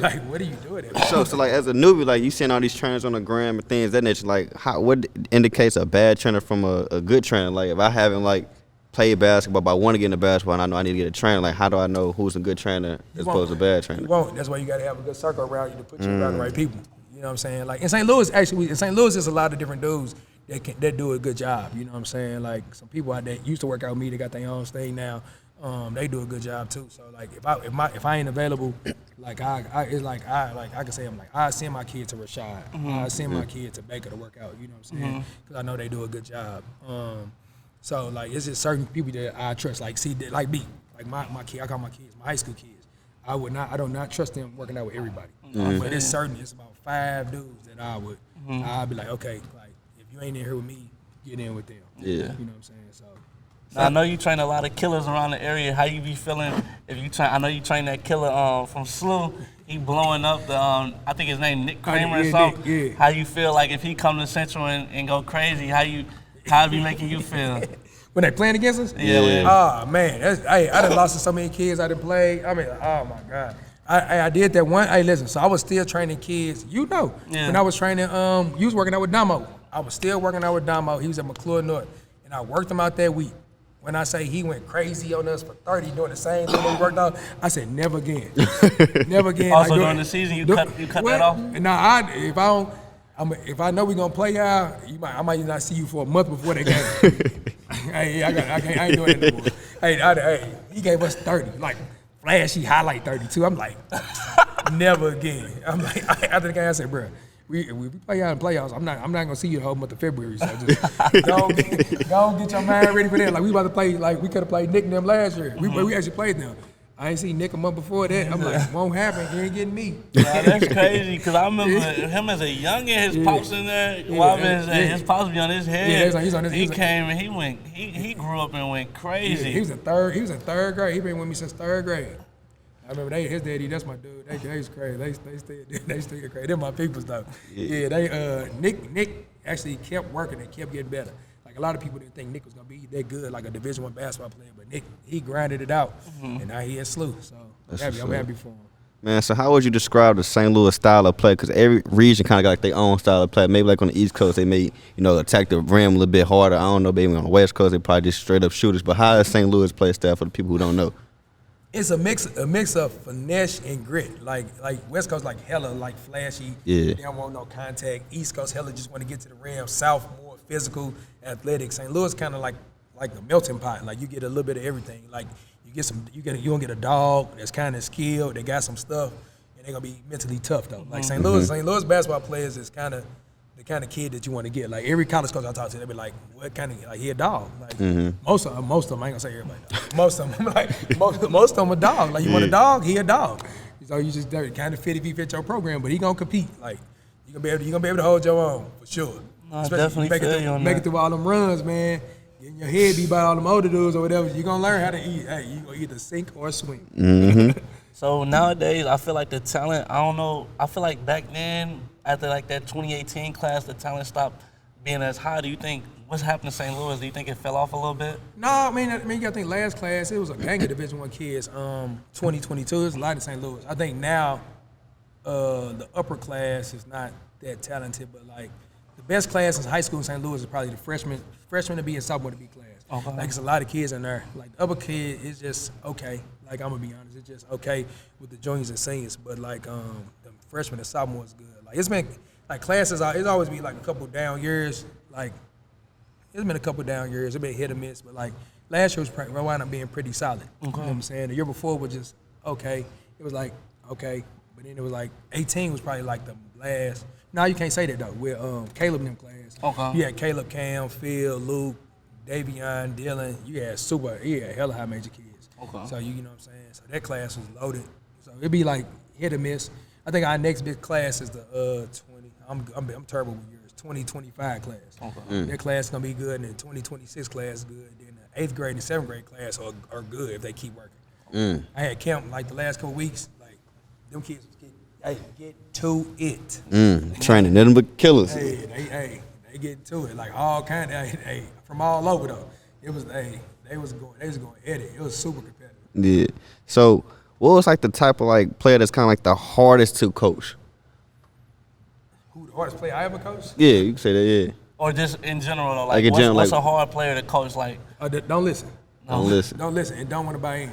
like what are you doing?
So like as a newbie, like you seeing all these trainers on the gram and things that nature, like what indicates a bad trainer from a good trainer? Like if I haven't like played basketball, but I want to get into basketball and I know I need to get a trainer, like how do I know who's a good trainer as opposed to a bad trainer?
You won't. That's why you got to have a good circle around you to put you around the right people. You know what I'm saying? Like in St. Louis, there's a lot of different dudes that do a good job. You know what I'm saying? Like some people out there used to work out with me, they got their own thing now. They do a good job too. So like if I ain't available, like I can say I send my kid to Rashad. I send my kid to Baker to work out. You know what I'm saying? Because I know they do a good job. So like it's just certain people that I trust. Like like me, like my kid. I call my kids my high school kids. I do not trust them working out with everybody. But it's about 5 dudes that I'd be like, okay, like if you ain't in here with me, get in with them. Yeah. You know what I'm saying? So
now, I know you train a lot of killers around the area. How you be feeling if you train? I know you train that killer from SLU. He blowing up the I think his name Nick Kramer or something.
Yeah.
How you feel like if he come to Central and go crazy? How it be making you feel?
When they playing against us?
Yeah.
Oh man, I done lost to so many kids I done played. I mean, oh my God. I did that one. Hey, listen. So I was still training kids. When I was training, you was working out with Damo. I was still working out with Damo. He was at McClure North, and I worked him out that week. When I say he went crazy on us for 30 doing the same thing we worked on, I said never again. Never again.
Also during the season, you cut that off?
Nah, if I know we gonna play y'all, I might not see you for a month before they game. Hey, I ain't doing that no more. Hey, he gave us 30, like flashy highlight 32. I'm like, never again. I'm like, after the game, I said, bro, we play y'all in playoffs. I'm not gonna see you the whole month of February. So just go get your mind ready for that. Like we about to play, like we could have played Nick and them last year. We actually played them. I ain't seen Nick a month before that. I'm like, won't happen. He ain't getting me.
Nah, that's crazy because I remember him as a youngin', his pops in there. His pops be on his head.
Yeah, he's on his.
He came and he grew up and went crazy.
Yeah, he was in third grade. He been with me since 3rd grade. I remember his daddy. That's my dude. They was crazy. They still crazy. They're my peoples though. Yeah, Nick actually kept working and kept getting better. Like a lot of people didn't think Nick was gonna be that good, like a Division I basketball player, but Nick, he grinded it out, and now he at SLU. So I'm happy for him.
Man, so how would you describe the St. Louis style of play? Because every region kind of got like their own style of play. Maybe like on the East Coast, they may attack the rim a little bit harder. I don't know. Maybe on the West Coast, they probably just straight up shooters. But how is St. Louis play style for the people who don't know?
It's a mix of finesse and grit. Like West Coast, like hella like flashy.
Yeah.
They don't want no contact. East Coast hella just want to get to the rim. South more physical, athletic. St. Louis kind of like a melting pot. Like you get a little bit of everything. Like you gonna get a dog that's kind of skilled, they got some stuff, and they're gonna be mentally tough though. Like St. Louis basketball players is kind of the kind of kid that you want to get. Like every college coach I talk to, they be like, "What kind of like he a dog?" Like most of them, I ain't gonna say everybody. Dog. Most of them, like most of them a dog. Like you want a dog, he a dog. So you just kind of fit if he fit your program, but he gonna compete. Like you gonna be able to hold your own for sure.
I definitely
make it through all them runs, man. Getting your head beat by all them older dudes or whatever. You gonna learn how to eat. Hey, you gonna either sink or swim.
So nowadays, I feel like the talent, I don't know, I feel like back then, after like that 2018 class, the talent stopped being as high. Do you think, what's happened to St. Louis? Do you think it fell off a little bit?
No, I mean, you gotta think last class, it was a gang of Division I kids. 2022, it's a lot in St. Louis. I think now the upper class is not that talented, but like the best class in high school in St. Louis is probably the freshman to be and sophomore to be class.
Okay.
Like it's a lot of kids in there. Like the upper kid is just okay. Like I'm gonna be honest, it's just okay with the juniors and seniors. But like the freshmen and sophomores is good. Like it's been like classes. It's always be like a couple down years. Like it's been a couple down years. It's been hit or miss. But like last year was wound up being pretty solid. You know what I'm saying? The year before was just okay. It was like okay, but then it was like 18 was probably like the last. Now you can't say that though. With Caleb in them class.
Okay.
You had Caleb, Cam, Phil, Luke, Davion, Dylan. You had hella high major kids.
Okay.
So you know what I'm saying. So that class was loaded. So it'd be like hit or miss. I think our next big class is the 20. I'm terrible with years. 2025 class. Okay. That class is gonna be good, and the 2026 class is good. Then the 8th grade and 7th grade class are good if they keep working. I had camp like the last couple weeks. Like them kids was get to it.
Training nothing but killers.
They get to it like all kind of from all over though. It was they was going at it. It was super competitive.
Yeah. So what was like the type of like player that's kind of like the hardest to coach?
Who the hardest player I ever coached?
Yeah, you can say that. Yeah.
Or just in general, though,
Like in general,
what's
like-
a hard player to coach? Like,
Don't listen.
Don't listen.
Don't listen and don't want to buy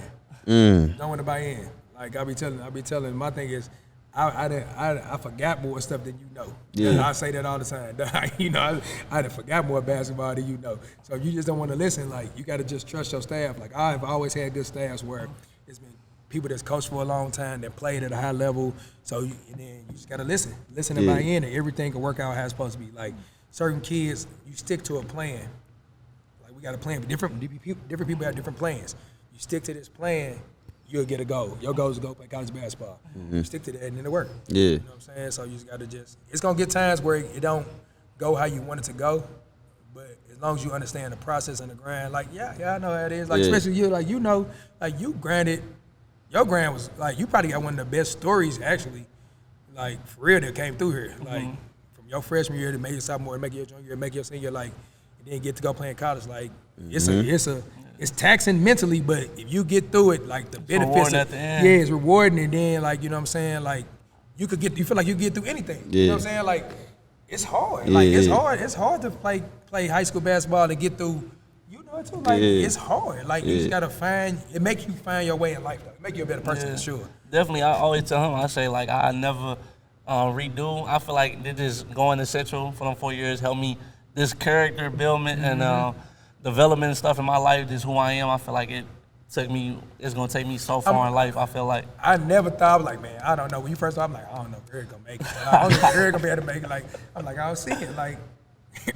in. Don't want to buy in. Like I be telling. My thing is, I forgot more stuff than you know.
Yeah.
I say that all the time. You know, I forgot more basketball than you know. So if you just don't want to listen, like you got to just trust your staff. Like I've always had good staffs where it's been people that's coached for a long time that played at a high level. So and then you just got to listen and buy in, and everything can work out how it's supposed to be. Like certain kids, you stick to a plan. Like we got a plan, but different people have different plans. You stick to this plan, you'll get a goal. Your goal is to go play college basketball. You stick to that and it'll work.
Yeah.
You know what I'm saying? So you just got to it's going to get times where it don't go how you want it to go, but as long as you understand the process and the grind, like, yeah, I know how it is. Like, especially you, like, you know, like you grinded, your grind was, like, you probably got one of the best stories, actually, like, for real, that came through here. Like, from your freshman year to make your sophomore, to make your junior year, make your senior, like, and then get to go play in college, like, it's taxing mentally, but if you get through it, like the benefits,
at the end.
yeah, it's rewarding, and then like you know what I'm saying, like you feel like you can get through anything.
Yeah.
You know what I'm saying, like it's hard, it's hard to play high school basketball and get through. You know it too, like it's hard. Like you just gotta make you find your way in life. Though. It make you a better person for sure.
Definitely, I always tell him, I say like I never redo. I feel like they just going to Central for them 4 years helped me this character building and development and stuff in my life, just who I am. I feel like it's gonna take me so far in life. I feel like
I never thought, I was like, man, I don't know. When you first started, I'm like, I don't know if Eric gonna make it. I don't know if Eric gonna be able to make it. Like, I'm like, I was seeing it. Like,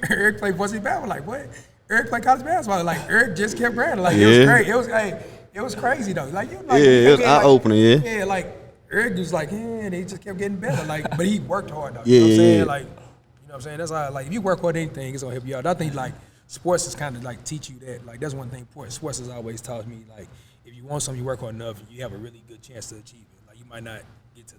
Eric played varsity basketball. Like, what? Eric played college basketball. Like, Eric just kept grinding. Like, it was great. It was crazy though. Like, you like,
it was eye-opening.
Yeah, like Eric was like, and he just kept getting better. Like, but he worked hard though.
Yeah,
You know what I'm saying?
yeah.
Like, you know what I'm saying? That's how, like, if you work hard at anything, it's gonna help you out. I think like sports is kind of like teach you that. Like, that's one thing sports has always taught me. Like, if you want something, you work hard enough, you have a really good chance to achieve it. Like, you might not get to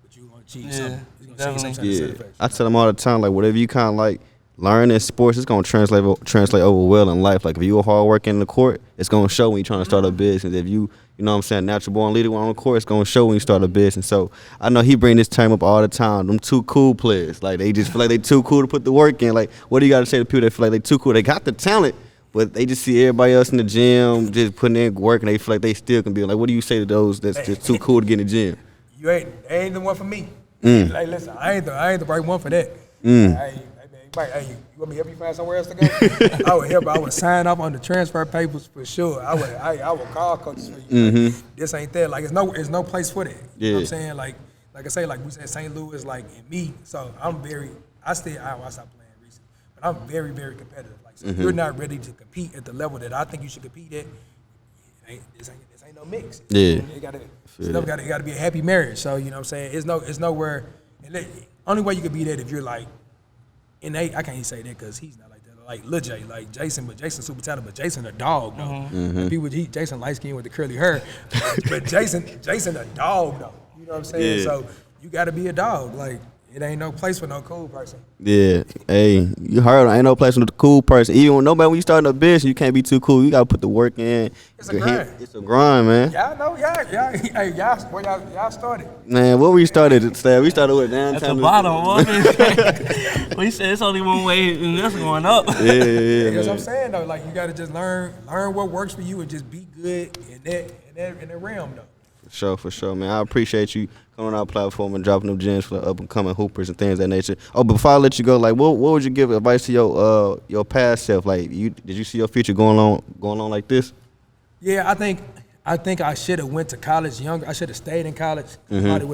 but you're gonna achieve something. It's gonna change some kind of set effects.
I tell them all the time, like whatever you kind of like learn in sports, it's gonna translate over well in life. Like if you a hard worker in the court, it's gonna show when you're trying to start a business. If you know what I'm saying, natural born leader on the court, it's gonna show when you start a business. So I know he bring this term up all the time. Them too cool players, like they just feel like they too cool to put the work in. Like what do you got to say to people that feel like they too cool? They got the talent, but they just see everybody else in the gym just putting in work, and they feel like they still can be. Like what do you say to those that's just too cool to get in the gym?
You ain't the one for me. Like listen, I ain't the right one for that. Mike, hey, you want me to help you find somewhere else to go? I would help. I would sign up on the transfer papers for sure. I would call coaches for you. Like, this ain't that. Like, it's no place for that. You know what I'm saying? Like I say, like we said, St. Louis, like, and me. So I stopped playing recently, but I'm very, very competitive. Like, so if you're not ready to compete at the level that I think you should compete at, this ain't no mix.
Yeah.
It gotta be a happy marriage. So, you know what I'm saying? It's nowhere. Only way you could be that if you're like, I can't even say that because he's not like that. Like Lil J, like Jason, but Jason super talented, but Jason a dog though. Jason light skin with the curly hair, but Jason a dog though. You know what I'm saying?
Yeah.
So you got to be a dog. Like, it ain't no place for no cool person.
Yeah, hey, you heard, ain't no place for the cool person. Even when you starting a business, you can't be too cool. You gotta put the work in.
It's a grind.
It's a grind, man.
Y'all know, where y'all started.
Man, where we started, Stab? We started with
At
downtown.
the bottom. We said it's only one way, and that's going up.
Yeah,
That's what I'm saying though. Like, you gotta just learn what works for you and just be good in that realm though.
For sure, man. I appreciate you coming on our platform and dropping them gems for the up and coming hoopers and things of that nature. Oh, before I let you go, like, what would you give advice to your past self? Like, did you see your future going on like this?
Yeah, I think I should have went to college younger. I should have stayed in college. I probably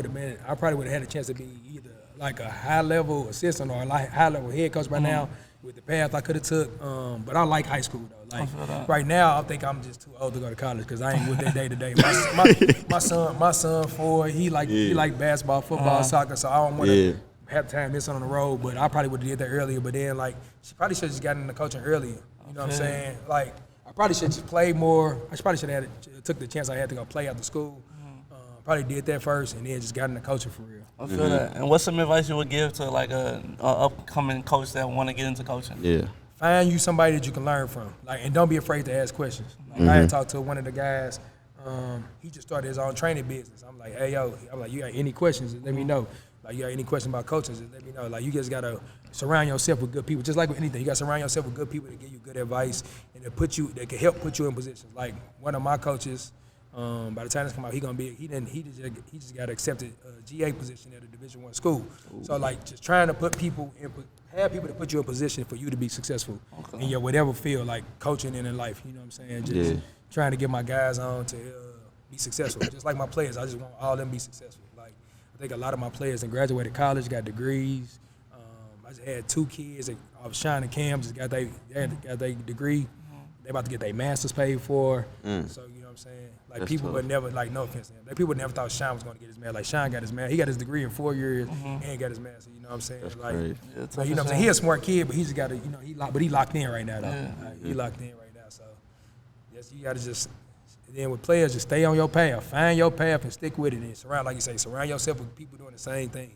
would have had a chance to be either like a high level assistant or a high level head coach by now with the path I could have took. But I like high school though. Like, right now, I think I'm just too old to go to college because I ain't with that day to day. My son 4, he like basketball, football, soccer, so I don't want to have time this on the road. But I probably would have did that earlier. But then, like, she probably should have just gotten into coaching earlier. You know what I'm saying? Like, I probably should have just played more. I probably should have took the chance I had to go play after school. Probably did that first and then just got into coaching for real.
I feel that. And what's some advice you would give to like a upcoming coach that want to get into coaching?
Yeah.
Find you somebody that you can learn from, like, and don't be afraid to ask questions. Like, I had talked to one of the guys. He just started his own training business. I'm like, hey yo, you got any questions? Let me know. Like, you got any questions about coaching? Let me know. Like, you just gotta surround yourself with good people. Just like with anything, you gotta surround yourself with good people that give you good advice and that can help put you in positions. Like one of my coaches. By the time this come out, he just got accepted a GA position at a Division I school. Ooh. So like just trying to have people to put you in position for you to be successful in your whatever field, like coaching and in life. You know what I'm saying? Just trying to get my guys on to be successful. Just like my players, I just want all of them to be successful. Like, I think a lot of my players that graduated college, got degrees. I just had 2 kids of Sean and Cam just got their degree. They about to get their masters paid for. So you know what I'm saying? Like, that's people tough. Would never, like, no offense to him, people would never thought Sean was going to get his master. Like, Sean got his master. He got his degree in 4 years and got his master. You know what I'm saying?
That's
like,
great.
So, you know what I'm saying? He a smart kid, but he just got to, he locked in right now though. He locked in right now. So yes, you got to just. Then with players, just stay on your path, find your path, and stick with it. And surround yourself with people doing the same thing.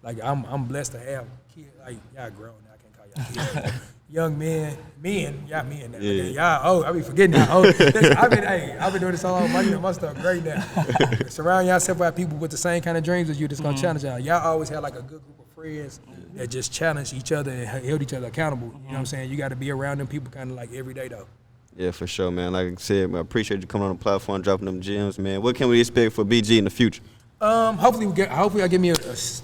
Like, I'm blessed to have kids. Like, y'all grown now, I can't call y'all kids. Young men now. Y'all, I be forgetting y'all old. I've been doing this so long. My stuff great now. Surround yourself with people with the same kind of dreams as you. That's gonna challenge y'all. Y'all always have like a good group of friends that just challenge each other and hold each other accountable. You know what I'm saying? You got to be around them people kind of like every day though.
Yeah, for sure, man. Like I said, I appreciate you coming on the platform, dropping them gems, man. What can we expect for BG in the future?
Hopefully I get me a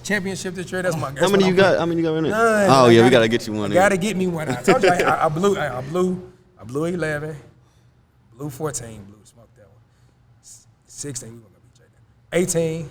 championship this year. That's my.
How many you got? How many you got in there?
None.
Oh yeah, we gotta get you one.
Gotta get me one. I told you I blew 11, blew 14, smoked that one. 16, we gonna beat right now. 18,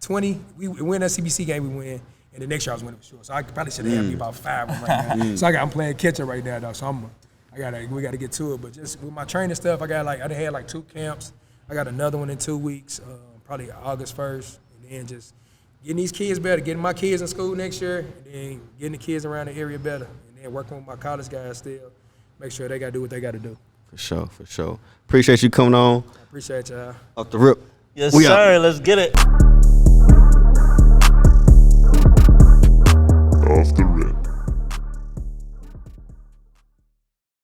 20, we win that CBC game, we win, and the next year I was winning for sure. So I probably should have had me about 5 of them right now. So I'm playing catch up right now though. So we gotta get to it. But just with my training stuff, I done had like 2 camps. I got another one in 2 weeks. Probably August 1st, and then just getting these kids better, getting my kids in school next year, and then getting the kids around the area better, and then working with my college guys still, make sure they got to do what they got to do. For sure. Appreciate you coming on. I appreciate y'all.
Off the rip.
Yes, sir. Let's get it.
Off the rip.